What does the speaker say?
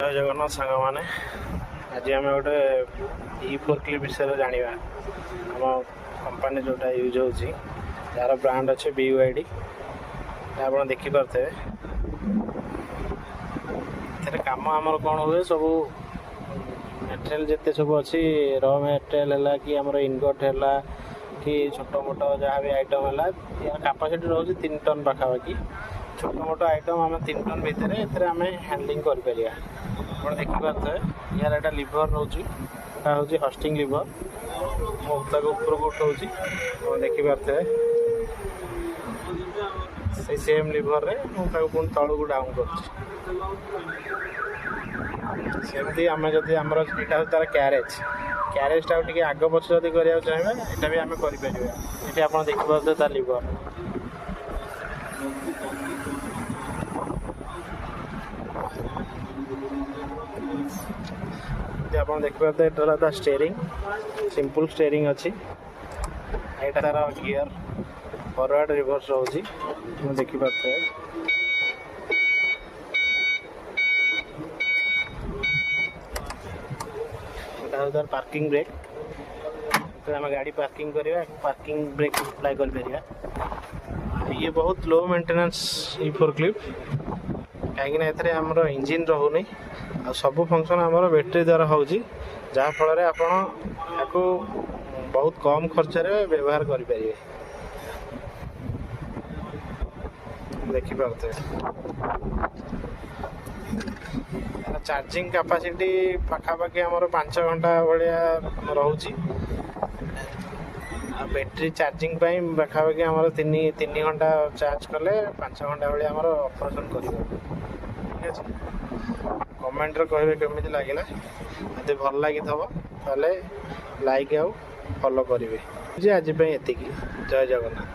जय जगन्नाथ सांग मैंने आज आम गोटे E4 क्लिप विषय जाना आम कंपानी जोटा यूज हो यार ब्रांड अच्छे BYD आप देखिपे कम आमर कौन हुए सब मटेरियल जिते सब अच्छी र मटेरियल है कि आमर इनगट है कि छोट मोट जहाँ भी आइटम है यार कैपेसिटी रोज 3 टन पाखापाखि छोट मोट आइटम आम 3 टन भितर आम हैंडलिंग कर देखिपे यार एटा लिभर रोचे हूँ हस्टिंग लिभर मुझे ऊपर को उठाऊँ देखिपे से सेम लिभर रे मुझे पुणी तल को डाउन करमती आम जदि आमर यहाँ तार क्यारेजटा टे आग पछ जब कराया चाहिए यहाँ भी आम कर आप देखिपे तार लिभर आप देखिपे तार स्टेयरिंग सिंपल स्टेयरिंग अच्छी यहाँ तार गियर फॉरवर्ड रिवर्स रोची देखिपे तार पार्किंग ब्रेक आम गाड़ी पार्किंग करवा पार्किंग ब्रेक अप्लाई कर ये बहुत लो मेंटेनेंस E4 क्लिप कहीं आमर इंजिन रोनी आ सब फंक्शन आमर बैटेरी द्वारा हो जहाँफल आप बहुत कम खर्च व्यवहार करें देखिपे चार्जिंग कैपेसिटी पाखापाखि आमर 5 घंटा भाया रोचे बैटेरी चार्जिंग पाखापाखि आमर 3 घंटा चार्ज कले 5 घंटा भाया आमर ऑपरेशन कर कमेंट कहे केमी लगे यदि भल लगी ताले लाइक आउ फॉलो करेंगे आज ये जय जगन्नाथ।